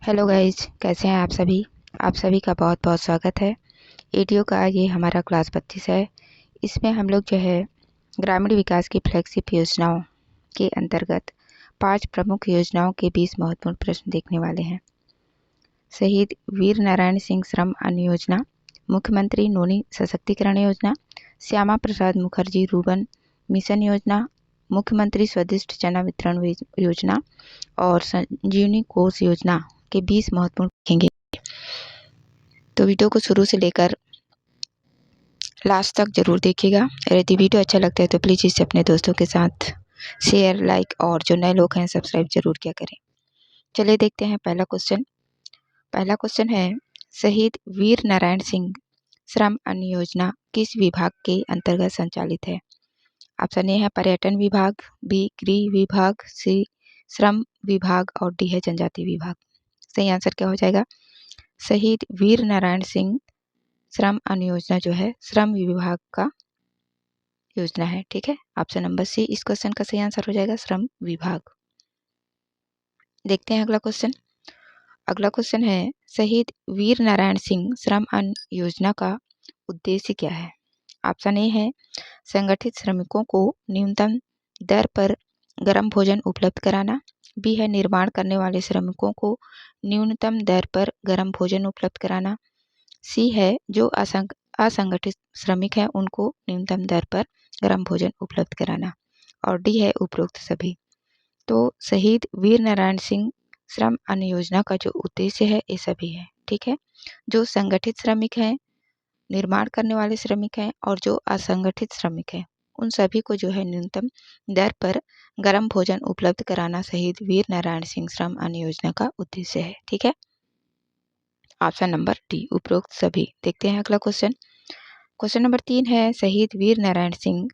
Hello guys, कैसे हैं आप सभी। आप सभी का बहुत बहुत स्वागत है। एडीओ का ये हमारा क्लास 32 है। इसमें हम लोग जो है ग्रामीण विकास की फ्लैगशिप योजनाओं के अंतर्गत 5 प्रमुख योजनाओं के 20 महत्वपूर्ण प्रश्न देखने वाले हैं। शहीद वीर नारायण सिंह श्रम अन्न योजना, मुख्यमंत्री नोनी सशक्तिकरण योजना, श्यामा प्रसाद मुखर्जी रूर्बन मिशन योजना, मुख्यमंत्री स्वादिष्ट चना वितरण योजना और संजीवनी कोष योजना के 20 महत्वपूर्ण देखेंगे। तो वीडियो को शुरू से लेकर लास्ट तक जरूर देखिएगा। यदि वीडियो अच्छा लगता है तो प्लीज़ इसे अपने दोस्तों के साथ शेयर, लाइक और जो नए लोग हैं सब्सक्राइब जरूर किया करें। चलिए देखते हैं पहला क्वेश्चन है, शहीद वीर नारायण सिंह श्रम अन्न योजना किस विभाग के अंतर्गत संचालित है। ऑप्शन ए है पर्यटन विभाग, बी गृह विभाग, सी श्रम विभाग और डी है जनजाति विभाग। सही आंसर क्या हो जाएगा? शहीद वीर नारायण सिंह श्रम अन्न योजना जो है श्रम विभाग का योजना है। ठीक है, ऑप्शन नंबर सी इस क्वेश्चन का सही आंसर हो जाएगा, श्रम विभाग। देखते हैं अगला क्वेश्चन है, शहीद वीर नारायण सिंह श्रम अन्न योजना का उद्देश्य क्या है। ऑप्शन ए है संगठित श्रमिकों को न्यूनतम दर पर गर्म भोजन उपलब्ध कराना, बी है निर्माण करने वाले श्रमिकों को न्यूनतम दर पर गर्म भोजन उपलब्ध कराना, सी है जो असंगठित श्रमिक हैं उनको न्यूनतम दर पर गर्म भोजन उपलब्ध कराना और डी है उपरोक्त सभी। तो शहीद वीर नारायण सिंह श्रम अन्न योजना का जो उद्देश्य है ये सभी है। ठीक है, जो संगठित श्रमिक हैं, निर्माण करने वाले श्रमिक हैं और जो असंगठित श्रमिक हैं उन सभी को जो है न्यूनतम दर पर गर्म भोजन उपलब्ध कराना शहीद वीर नारायण सिंह श्रम अन्न योजना का उद्देश्य है। ठीक है, ऑप्शन नंबर डी उपरोक्त सभी। देखते हैं अगला क्वेश्चन नंबर 3 है, शहीद वीर नारायण सिंह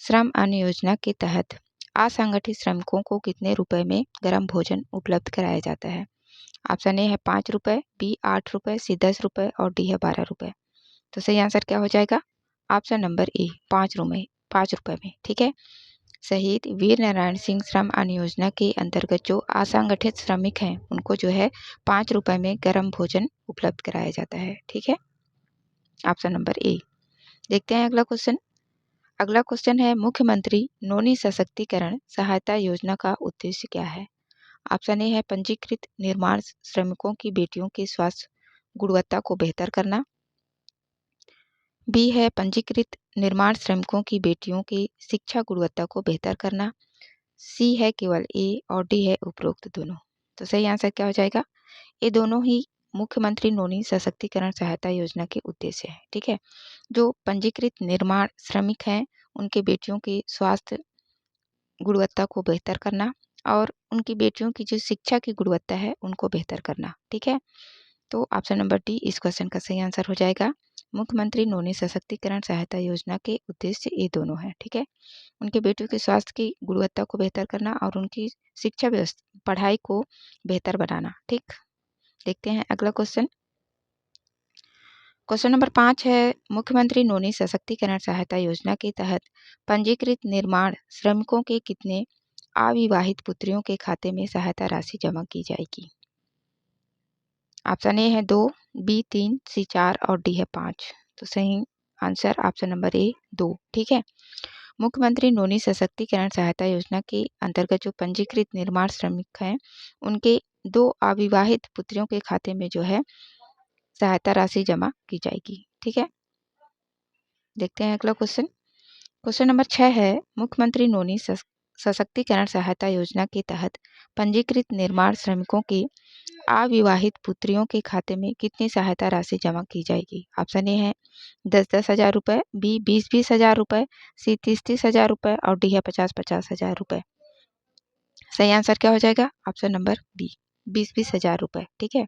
श्रम अन्न योजना के तहत असंगठित श्रमिकों को कितने रुपए में गर्म भोजन उपलब्ध कराया जाता है। ऑप्शन ए है 5 रुपए, बी 8 रुपए, सी 10 रुपए और डी है 12 रुपए। तो सही आंसर क्या हो जाएगा? ऑप्शन नंबर ए 5 रुपए में। ठीक है, शहीद वीर नारायण सिंह श्रम अन्न योजना के अंतर्गत जो असंगठित श्रमिक हैं उनको जो है 5 रुपए में गर्म भोजन उपलब्ध कराया जाता है। ठीक है, ऑप्शन नंबर ए। देखते हैं अगला क्वेश्चन है, मुख्यमंत्री नोनी सशक्तिकरण सहायता योजना का उद्देश्य क्या है। ऑप्शन ए है पंजीकृत निर्माण श्रमिकों की बेटियों की स्वास्थ्य गुणवत्ता को बेहतर करना, बी है पंजीकृत निर्माण श्रमिकों की बेटियों की शिक्षा गुणवत्ता को बेहतर करना, सी है केवल ए और डी है उपरोक्त दोनों। तो सही आंसर क्या हो जाएगा? ये दोनों ही मुख्यमंत्री नोनी सशक्तिकरण सहायता योजना के उद्देश्य है। ठीक है, जो पंजीकृत निर्माण श्रमिक हैं उनके बेटियों की स्वास्थ्य गुणवत्ता को बेहतर करना और उनकी बेटियों की जो शिक्षा की गुणवत्ता है उनको बेहतर करना। ठीक है, तो ऑप्शन नंबर डी इस क्वेश्चन का सही आंसर हो जाएगा। मुख्यमंत्री नोनी सशक्तिकरण सहायता योजना के उद्देश्य ये दोनों है। ठीक है, उनके बेटियों के स्वास्थ्य की गुणवत्ता को बेहतर करना और उनकी शिक्षा व्यवस्था पढ़ाई को बेहतर बनाना। ठीक, देखते हैं अगला क्वेश्चन नंबर 5 है, मुख्यमंत्री नोनी सशक्तिकरण सहायता योजना के तहत पंजीकृत निर्माण श्रमिकों के कितने अविवाहित पुत्रियों के खाते में सहायता राशि जमा की जाएगी। ऑप्शन ए है 2, बी 3, सी 4 और डी है 5। तो सही आंसर ऑप्शन नंबर ए 2। ठीक है, मुख्यमंत्री नोनी सशक्तिकरण सहायता योजना के अंतर्गत जो पंजीकृत निर्माण श्रमिक हैं उनके 2 अविवाहित पुत्रियों के खाते में जो है सहायता राशि जमा की जाएगी। ठीक है, देखते हैं अगला क्वेश्चन नंबर 6 है, मुख्यमंत्री नोनी सशक्तिकरण सहायता योजना के तहत पंजीकृत निर्माण श्रमिकों की अविवाहित पुत्रियों के खाते में कितनी सहायता राशि जमा की जाएगी। ऑप्शन ए है 10-10 हजार रुपये, बी 20-20 हजार रुपये, सी 30-30 हजार रुपये और डी है 50-50 हजार रुपये। सही आंसर क्या हो जाएगा? ऑप्शन नंबर बी 20-20 हजार रुपये। ठीक है,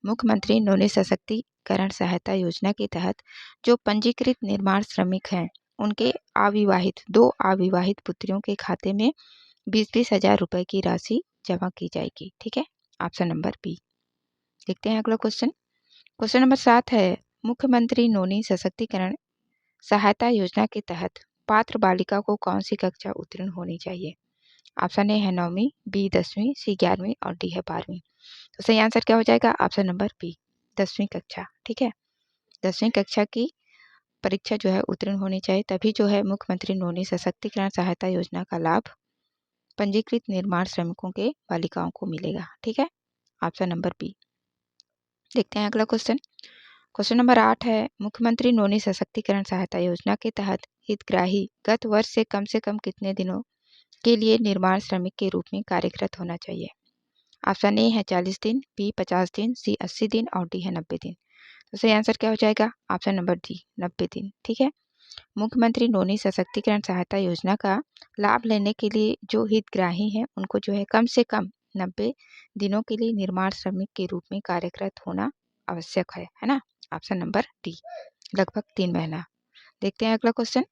मुख्यमंत्री नोनी सशक्तिकरण सहायता योजना के तहत जो पंजीकृत निर्माण श्रमिक हैं उनके अविवाहित 2 अविवाहित पुत्रियों के खाते में 20-20 हजार रुपये की राशि जमा की जाएगी। ठीक है, ऑप्शन नंबर बी। देखते हैं अगला क्वेश्चन नंबर 7 है, मुख्यमंत्री नोनी सशक्तिकरण सहायता योजना के तहत पात्र बालिका को कौन सी कक्षा उत्तीर्ण होनी चाहिए। ऑप्शन ए है 9वीं, बी 10वीं, सी 11वीं और डी है 12वीं। तो सही आंसर क्या हो जाएगा? ऑप्शन नंबर बी, 10वीं कक्षा। ठीक है, 10वीं कक्षा की परीक्षा जो है उत्तीर्ण होनी चाहिए, तभी जो है मुख्यमंत्री नोनी सशक्तिकरण सहायता योजना का लाभ पंजीकृत निर्माण श्रमिकों के बालिकाओं को मिलेगा। ठीक है, ऑप्शन नंबर बी। देखते हैं अगला क्वेश्चन। क्वेश्चन नंबर 8 है, मुख्यमंत्री नोनी सशक्तिकरण सहायता योजना के तहत हितग्राही गत वर्ष से कम कितने दिनों के लिए निर्माण श्रमिक के रूप में कार्यरत होना चाहिए? ऑप्शन ए है 40 दिन, बी 50 दिन, सी 80 दिन और डी है 90 दिन। तो सही आंसर क्या हो जाएगा? ऑप्शन नंबर डी, 90 दिन। ठीक है, मुख्यमंत्री नोनी सशक्तिकरण सहायता योजना का लाभ लेने के लिए जो हितग्राही हैं उनको जो है कम से कम 90 दिनों के लिए निर्माण श्रमिक के रूप में कार्यरत होना आवश्यक है ना? ऑप्शन नंबर डी, लगभग 3 महीना। देखते हैं अगला क्वेश्चन।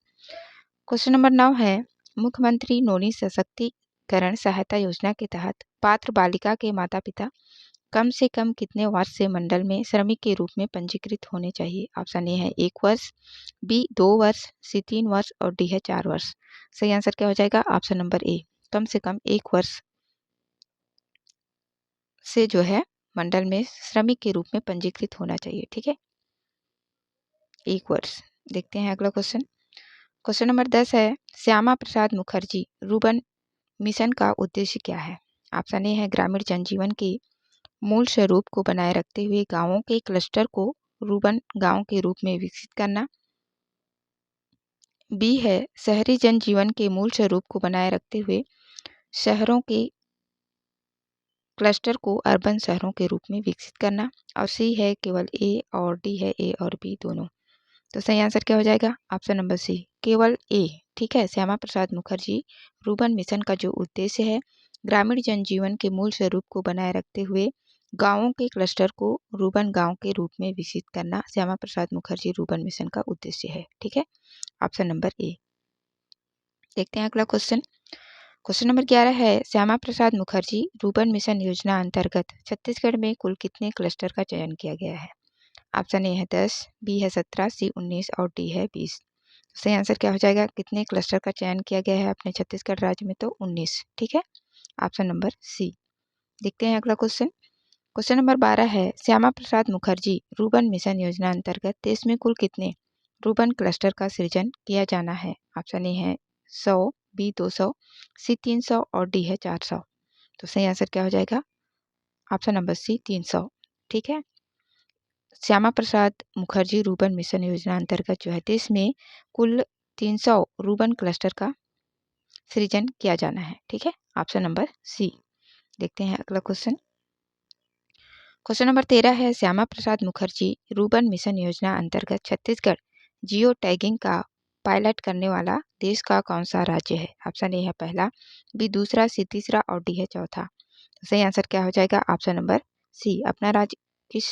क्वेश्चन नंबर 9 है, मुख्यमंत्री नोनी सशक्तिकरण सहायता योजना के तहत पात्र बालिका के माता पिता कम से कम कितने वर्ष से मंडल में श्रमिक के रूप में पंजीकृत होने चाहिए? ऑप्शन ए है 1 वर्ष, बी 2 वर्ष, सी 3 वर्ष और डी है 4 वर्ष। सही आंसर क्या हो जाएगा? ऑप्शन नंबर ए, कम से कम 1 वर्ष से जो है मंडल में श्रमिक के रूप में पंजीकृत होना चाहिए। ठीक है, 1 वर्ष। देखते हैं अगला क्वेश्चन। क्वेश्चन नंबर 10 है, श्यामा प्रसाद मुखर्जी रूर्बन मिशन का उद्देश्य क्या है? ऑप्शन ए है ग्रामीण जनजीवन के मूल स्वरूप को बनाए रखते हुए गांवों के क्लस्टर को रूर्बन गांव के रूप में विकसित करना, बी है शहरी जनजीवन के मूल स्वरूप को बनाए रखते हुए शहरों के क्लस्टर को अर्बन शहरों के रूप में विकसित करना, और सी है केवल ए और डी है ए और बी दोनों। तो सही आंसर क्या हो जाएगा? ऑप्शन नंबर सी, केवल ए। ठीक है, श्यामा प्रसाद मुखर्जी रूर्बन मिशन का जो उद्देश्य है ग्रामीण जनजीवन के मूल स्वरूप को बनाए रखते हुए गांवों के क्लस्टर को रूर्बन गांव के रूप में विकसित करना श्यामा प्रसाद मुखर्जी रूर्बन मिशन का उद्देश्य है। ठीक है, ऑप्शन नंबर ए। देखते हैं अगला क्वेश्चन। क्वेश्चन नंबर 11 है, श्यामा प्रसाद मुखर्जी रूर्बन मिशन योजना अंतर्गत छत्तीसगढ़ में कुल कितने क्लस्टर का चयन किया गया है? ऑप्शन ए है 10, बी है 17, सी 19 और डी है 20। सही आंसर क्या हो जाएगा? कितने क्लस्टर का चयन किया गया है अपने छत्तीसगढ़ राज्य में? तो 19। ठीक है, ऑप्शन नंबर सी। देखते हैं अगला क्वेश्चन। क्वेश्चन नंबर 12 है, श्यामा प्रसाद मुखर्जी रूर्बन मिशन योजना अंतर्गत देश में कुल कितने रूर्बन क्लस्टर का सृजन किया जाना है? ऑप्शन ए है 100, बी 200, सी 300 और डी है 400। तो सही आंसर क्या हो जाएगा? Option number C, 300। ठीक है, श्यामा प्रसाद मुखर्जी रूर्बन मिशन योजना अंतर्गत जो है देश में कुल 300 रूर्बन क्लस्टर का सृजन किया जाना है। ठीक है, ऑप्शन नंबर सी। देखते हैं अगला क्वेश्चन। क्वेश्चन नंबर 13 है, श्यामा प्रसाद मुखर्जी रूर्बन मिशन योजना अंतर्गत छत्तीसगढ़ जियो टैगिंग का पायलट करने वाला देश का कौन सा राज्य है? ऑप्शन ए है पहला, बी दूसरा, सी तीसरा और डी है चौथा। तो सही आंसर क्या हो जाएगा? ऑप्शन नंबर सी, अपना राज्य किस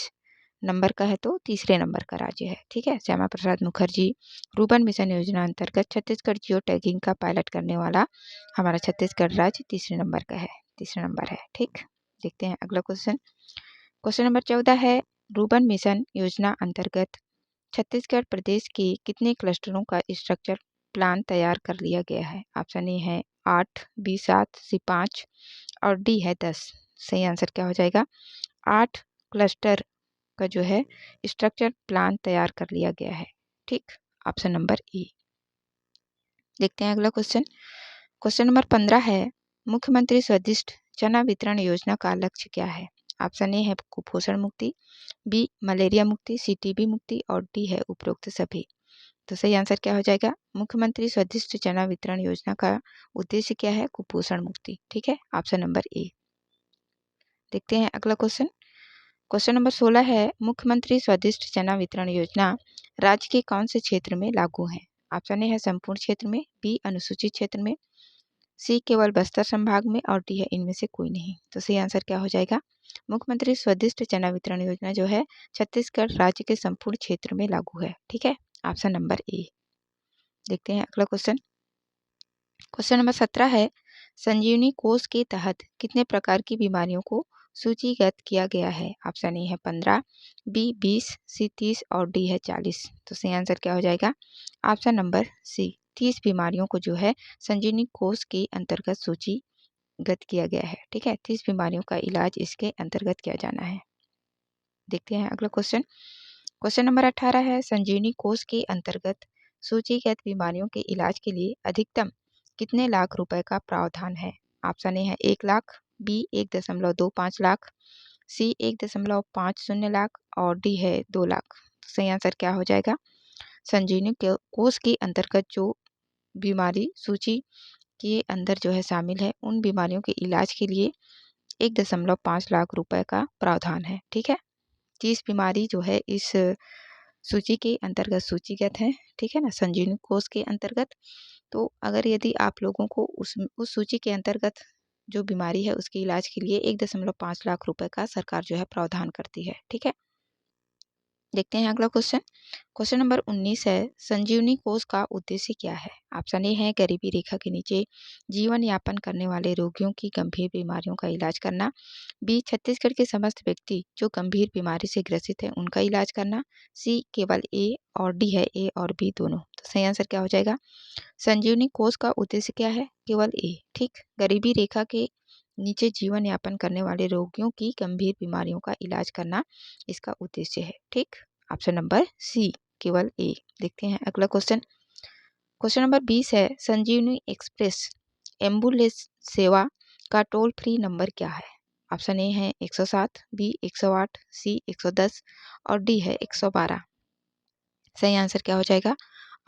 नंबर का है? तो तीसरे नंबर का राज्य है। ठीक है, श्यामा प्रसाद मुखर्जी रूर्बन मिशन योजना अंतर्गत छत्तीसगढ़ जियो टैगिंग का पायलट करने वाला हमारा छत्तीसगढ़ राज्य तीसरे नंबर का है, तीसरा नंबर है। ठीक, देखते हैं अगला क्वेश्चन। क्वेश्चन नंबर 14 है, रूर्बन मिशन योजना अंतर्गत छत्तीसगढ़ प्रदेश के कितने क्लस्टरों का स्ट्रक्चर प्लान तैयार कर लिया गया है? ऑप्शन ए है 8, बी 7, सी 5 और डी है 10। सही आंसर क्या हो जाएगा? 8 क्लस्टर का जो है स्ट्रक्चर प्लान तैयार कर लिया गया है। ठीक, ऑप्शन नंबर ई। देखते हैं अगला क्वेश्चन। क्वेश्चन नंबर 15 है, मुख्यमंत्री स्वादिष्ट चना वितरण योजना का लक्ष्य क्या है? ऑप्शन ए है कुपोषण मुक्ति, बी मलेरिया मुक्ति, सी टीबी मुक्ति और डी है उपरोक्त सभी। तो सही आंसर क्या हो जाएगा? मुख्यमंत्री स्वादिष्ट चना वितरण योजना का उद्देश्य क्या है? कुपोषण मुक्ति। ठीक है, ऑप्शन नंबर ए। देखते हैं अगला क्वेश्चन। क्वेश्चन नंबर 16 है, मुख्यमंत्री स्वादिष्ट चना वितरण योजना राज्य के कौन से क्षेत्र में लागू है? ऑप्शन ए है संपूर्ण क्षेत्र में, बी अनुसूचित क्षेत्र में, सी केवल बस्तर संभाग में और डी है इनमें से कोई नहीं। तो सही आंसर क्या हो जाएगा? मुख्यमंत्री स्वादिष्ट चना वितरण योजना जो है छत्तीसगढ़ राज्य के संपूर्ण क्षेत्र में लागू है। ठीक है, ऑप्शन नंबर ए। देखते हैं अगला क्वेश्चन। क्वेश्चन नंबर 17 है, संजीवनी कोष के तहत कितने प्रकार की बीमारियों को सूचीगत किया गया है? ऑप्शन ए है 15, बी 20, सी 30 और डी है 40। तो सही आंसर क्या हो जाएगा? ऑप्शन नंबर सी, 30 बीमारियों को जो है संजीवनी कोष के अंतर्गत सूचीगत गत किया गया है। ठीक है, 30 बीमारियों का इलाज इसके अंतर्गत किया जाना है। देखते हैं अगला क्वेश्चन। क्वेश्चन नंबर 18 है, संजीवनी कोष के अंतर्गत सूचीगत बीमारियों के इलाज के लिए अधिकतम कितने लाख रुपए का प्रावधान है? ऑप्शन ए है 1 लाख, बी 1.25 लाख, सी 1.50 लाख और डी है 2 लाख। तो सही आंसर क्या हो जाएगा? संजीवनी कोष के अंतर्गत जो बीमारी सूची के अंदर जो है शामिल है, उन बीमारियों के इलाज के लिए 1.5 लाख रुपए का प्रावधान है। ठीक है, 30 बीमारी जो है इस सूची के अंतर्गत सूचीगत है। ठीक है ना, संजीवनी कोष के अंतर्गत। तो अगर यदि आप लोगों को उस सूची के अंतर्गत जो बीमारी है उसके इलाज के लिए 1.5 लाख रुपए का सरकार जो है प्रावधान करती है। ठीक है, देखते हैं अगला क्वेश्चन। क्वेश्चन नंबर 19 है, संजीवनी कोष का उद्देश्य क्या है? ऑप्शन ए है गरीबी रेखा के नीचे जीवन यापन करने वाले रोगियों की गंभीर बीमारियों का इलाज करना, बी छत्तीसगढ़ के समस्त व्यक्ति जो गंभीर बीमारी से ग्रसित है उनका इलाज करना, सी केवल ए और डी है ए और बी दोनों। तो सही आंसर क्या हो जाएगा? संजीवनी कोष का उद्देश्य क्या है? केवल ए। ठीक, गरीबी रेखा के नीचे जीवन यापन करने वाले रोगियों की गंभीर बीमारियों का इलाज करना इसका उद्देश्य है। ठीक, ऑप्शन नंबर सी केवल ए। देखते हैं अगला क्वेश्चन। क्वेश्चन नंबर 20 है, संजीवनी एक्सप्रेस एम्बुलेंस सेवा का टोल फ्री नंबर क्या है? ऑप्शन ए है 107, बी 108, सी 110 और डी है 112। सही आंसर क्या हो जाएगा?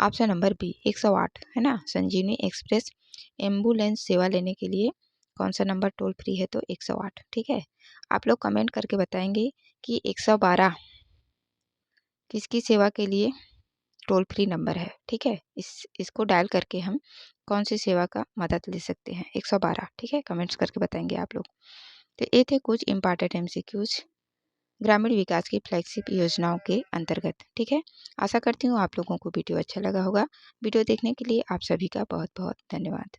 ऑप्शन नंबर बी 108 है ना। संजीवनी एक्सप्रेस एम्बुलेंस सेवा लेने के लिए कौन सा नंबर टोल फ्री है? तो 108। ठीक है, आप लोग कमेंट करके बताएंगे कि 112 किसकी सेवा के लिए टोल फ्री नंबर है। ठीक है, इसको डायल करके हम कौन सी सेवा का मदद ले सकते हैं? 112। ठीक है, कमेंट्स करके बताएंगे आप लोग। तो ये थे कुछ इम्पॉर्टेंट MCQs ग्रामीण विकास की फ्लैगशिप योजनाओं के अंतर्गत। ठीक है, आशा करती हूँ आप लोगों को वीडियो अच्छा लगा होगा। वीडियो देखने के लिए आप सभी का बहुत बहुत धन्यवाद।